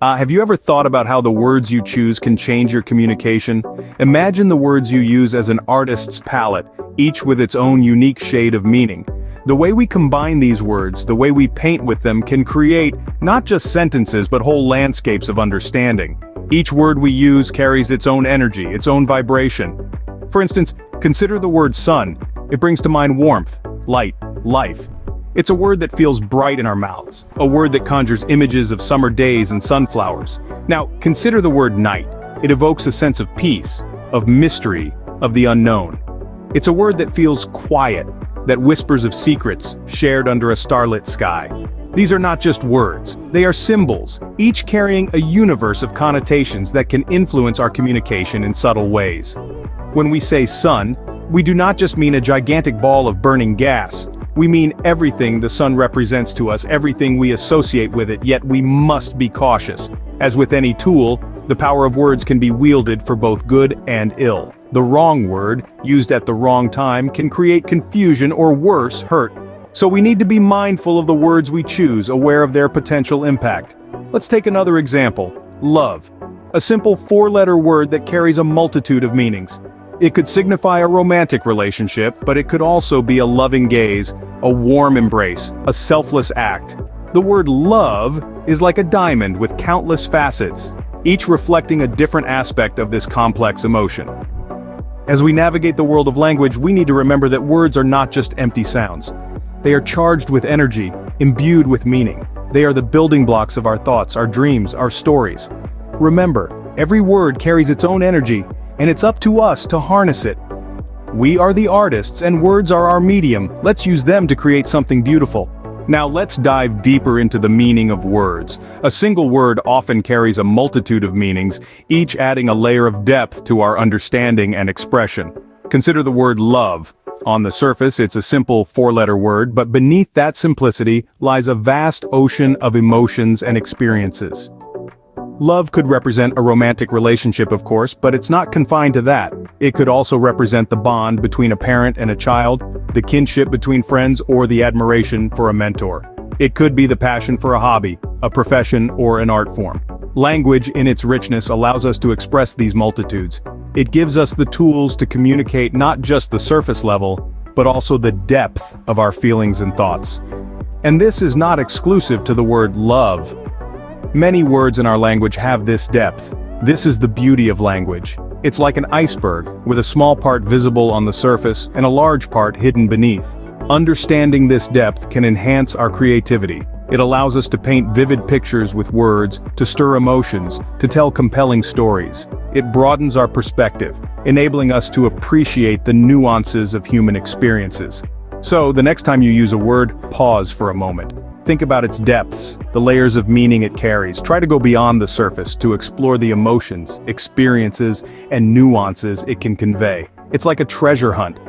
Have you ever thought about how the words you choose can change your communication? Imagine the words you use as an artist's palette, each with its own unique shade of meaning. The way we combine these words, the way we paint with them can create not just sentences but whole landscapes of understanding. Each word we use carries its own energy, its own vibration. For instance, consider the word sun. It brings to mind warmth, light, life. It's a word that feels bright in our mouths, a word that conjures images of summer days and sunflowers. Now, consider the word night. It evokes a sense of peace, of mystery, of the unknown. It's a word that feels quiet, that whispers of secrets shared under a starlit sky. These are not just words, they are symbols, each carrying a universe of connotations that can influence our communication in subtle ways. When we say sun, we do not just mean a gigantic ball of burning gas. We mean everything the sun represents to us, everything we associate with it, yet we must be cautious. As with any tool, the power of words can be wielded for both good and ill. The wrong word, used at the wrong time, can create confusion or worse, hurt. So we need to be mindful of the words we choose, aware of their potential impact. Let's take another example: love. A simple four-letter word that carries a multitude of meanings. It could signify a romantic relationship, but it could also be a loving gaze, a warm embrace, a selfless act. The word love is like a diamond with countless facets, each reflecting a different aspect of this complex emotion. As we navigate the world of language, we need to remember that words are not just empty sounds. They are charged with energy, imbued with meaning. They are the building blocks of our thoughts, our dreams, our stories. Remember, every word carries its own energy, and it's up to us to harness it. We are the artists, and words are our medium. Let's use them to create something beautiful. Now let's dive deeper into the meaning of words. A single word often carries a multitude of meanings, each adding a layer of depth to our understanding and expression. Consider the word love. On the surface, it's a simple four-letter word, but beneath that simplicity lies a vast ocean of emotions and experiences. Love could represent a romantic relationship, of course, but it's not confined to that. It could also represent the bond between a parent and a child, the kinship between friends, or the admiration for a mentor. It could be the passion for a hobby, a profession, or an art form. Language, in its richness, allows us to express these multitudes. It gives us the tools to communicate not just the surface level, but also the depth of our feelings and thoughts. And this is not exclusive to the word love. Many words in our language have this depth. This is the beauty of language. It's like an iceberg, with a small part visible on the surface and a large part hidden beneath. Understanding this depth can enhance our creativity. It allows us to paint vivid pictures with words, to stir emotions, to tell compelling stories. It broadens our perspective, enabling us to appreciate the nuances of human experiences. So, the next time you use a word, pause for a moment. Think about its depths, the layers of meaning it carries. Try to go beyond the surface to explore the emotions, experiences, and nuances it can convey. It's like a treasure hunt.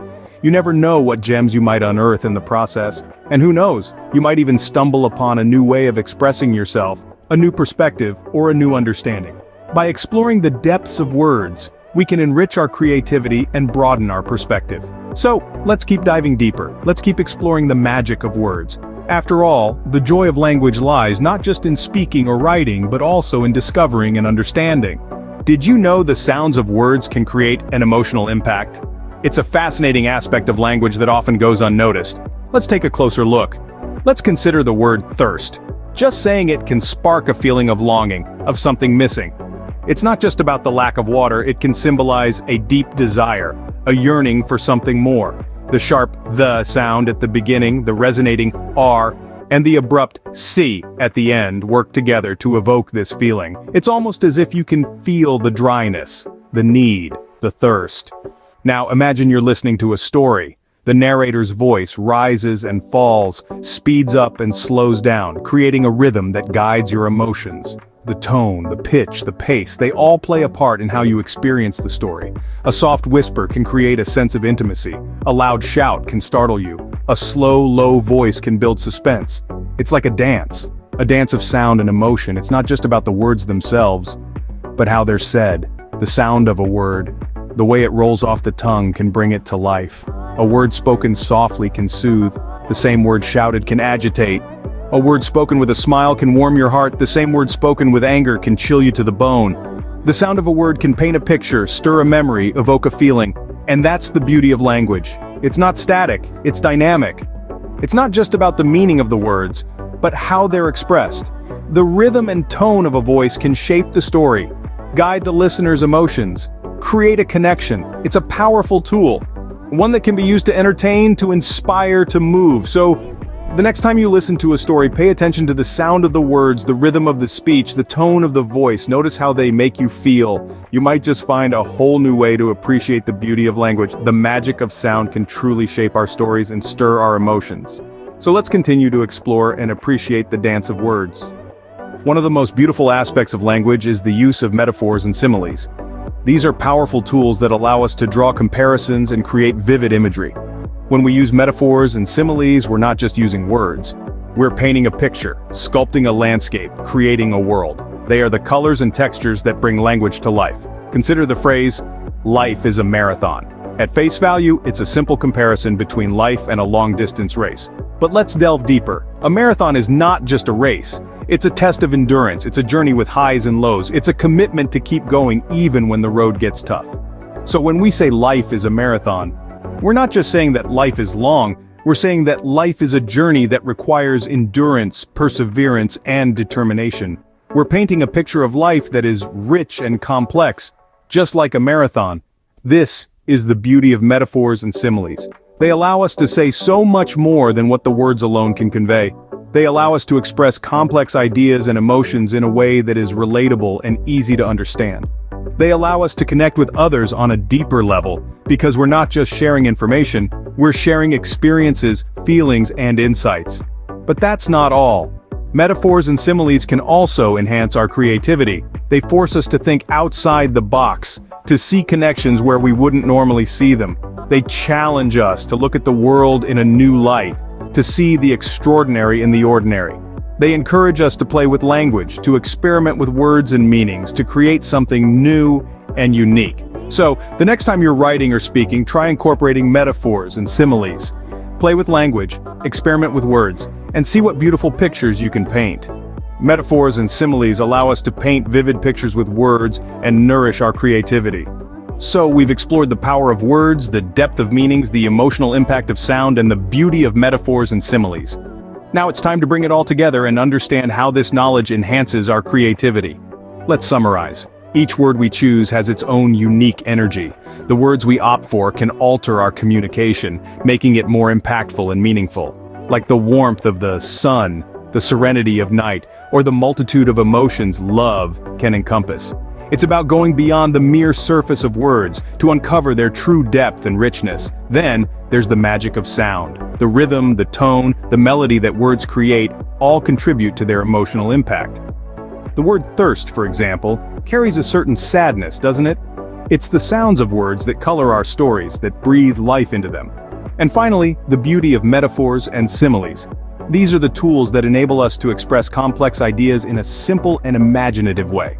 You never know what gems you might unearth in the process. And who knows, you might even stumble upon a new way of expressing yourself, a new perspective, or a new understanding. By exploring the depths of words, we can enrich our creativity and broaden our perspective. So, let's keep diving deeper. Let's keep exploring the magic of words. After all, the joy of language lies not just in speaking or writing, but also in discovering and understanding. Did you know the sounds of words can create an emotional impact? It's a fascinating aspect of language that often goes unnoticed. Let's take a closer look. Let's consider the word thirst. Just saying it can spark a feeling of longing, of something missing. It's not just about the lack of water, it can symbolize a deep desire, a yearning for something more. The sharp "the" sound at the beginning, the resonating "r", and the abrupt "c" at the end work together to evoke this feeling. It's almost as if you can feel the dryness, the need, the thirst. Now imagine you're listening to a story. The narrator's voice rises and falls, speeds up and slows down, creating a rhythm that guides your emotions. The tone, the pitch, the pace, they all play a part in how you experience the story. A soft whisper can create a sense of intimacy. A loud shout can startle you. A slow, low voice can build suspense. It's like a dance of sound and emotion. It's not just about the words themselves, but how they're said. The sound of a word, the way it rolls off the tongue can bring it to life. A word spoken softly can soothe. The same word shouted can agitate. A word spoken with a smile can warm your heart, the same word spoken with anger can chill you to the bone. The sound of a word can paint a picture, stir a memory, evoke a feeling. And that's the beauty of language. It's not static, it's dynamic. It's not just about the meaning of the words, but how they're expressed. The rhythm and tone of a voice can shape the story, guide the listener's emotions, create a connection. It's a powerful tool, one that can be used to entertain, to inspire, to move. So, the next time you listen to a story, pay attention to the sound of the words, the rhythm of the speech, the tone of the voice. Notice how they make you feel. You might just find a whole new way to appreciate the beauty of language. The magic of sound can truly shape our stories and stir our emotions. So let's continue to explore and appreciate the dance of words. One of the most beautiful aspects of language is the use of metaphors and similes. These are powerful tools that allow us to draw comparisons and create vivid imagery. When we use metaphors and similes, we're not just using words. We're painting a picture, sculpting a landscape, creating a world. They are the colors and textures that bring language to life. Consider the phrase, "Life is a marathon." At face value, it's a simple comparison between life and a long-distance race. But let's delve deeper. A marathon is not just a race. It's a test of endurance, it's a journey with highs and lows, it's a commitment to keep going even when the road gets tough. So when we say life is a marathon, we're not just saying that life is long, we're saying that life is a journey that requires endurance, perseverance, and determination. We're painting a picture of life that is rich and complex, just like a marathon. This is the beauty of metaphors and similes. They allow us to say so much more than what the words alone can convey. They allow us to express complex ideas and emotions in a way that is relatable and easy to understand. They allow us to connect with others on a deeper level, because we're not just sharing information, we're sharing experiences, feelings, and insights. But that's not all. Metaphors and similes can also enhance our creativity. They force us to think outside the box, to see connections where we wouldn't normally see them. They challenge us to look at the world in a new light, to see the extraordinary in the ordinary. They encourage us to play with language, to experiment with words and meanings, to create something new and unique. So, the next time you're writing or speaking, try incorporating metaphors and similes. Play with language, experiment with words, and see what beautiful pictures you can paint. Metaphors and similes allow us to paint vivid pictures with words and nourish our creativity. So we've explored the power of words, the depth of meanings, the emotional impact of sound, and the beauty of metaphors and similes. Now it's time to bring it all together and understand how this knowledge enhances our creativity. Let's summarize. Each word we choose has its own unique energy. The words we opt for can alter our communication, making it more impactful and meaningful. Like the warmth of the sun, the serenity of night, or the multitude of emotions love can encompass. It's about going beyond the mere surface of words to uncover their true depth and richness. Then, there's the magic of sound. The rhythm, the tone, the melody that words create all contribute to their emotional impact. The word thirst, for example, carries a certain sadness, doesn't it? It's the sounds of words that color our stories, that breathe life into them. And finally, the beauty of metaphors and similes. These are the tools that enable us to express complex ideas in a simple and imaginative way.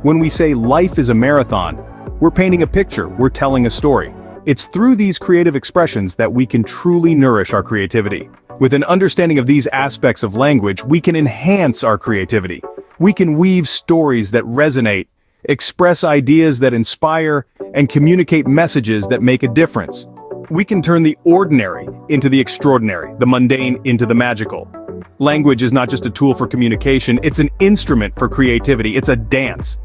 When we say life is a marathon, we're painting a picture, we're telling a story. It's through these creative expressions that we can truly nourish our creativity. With an understanding of these aspects of language, we can enhance our creativity. We can weave stories that resonate, express ideas that inspire, and communicate messages that make a difference. We can turn the ordinary into the extraordinary, the mundane into the magical. Language is not just a tool for communication, it's an instrument for creativity. It's a dance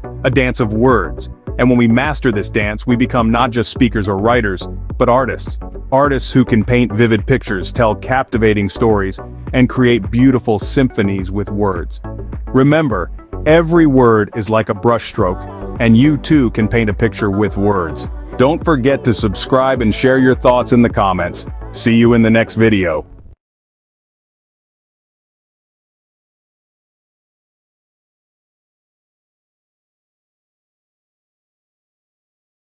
of words. And when we master this dance, we become not just speakers or writers, but artists. Artists who can paint vivid pictures, tell captivating stories, and create beautiful symphonies with words. Remember, every word is like a brushstroke, and you too can paint a picture with words. Don't forget to subscribe and share your thoughts in the comments. See you in the next video.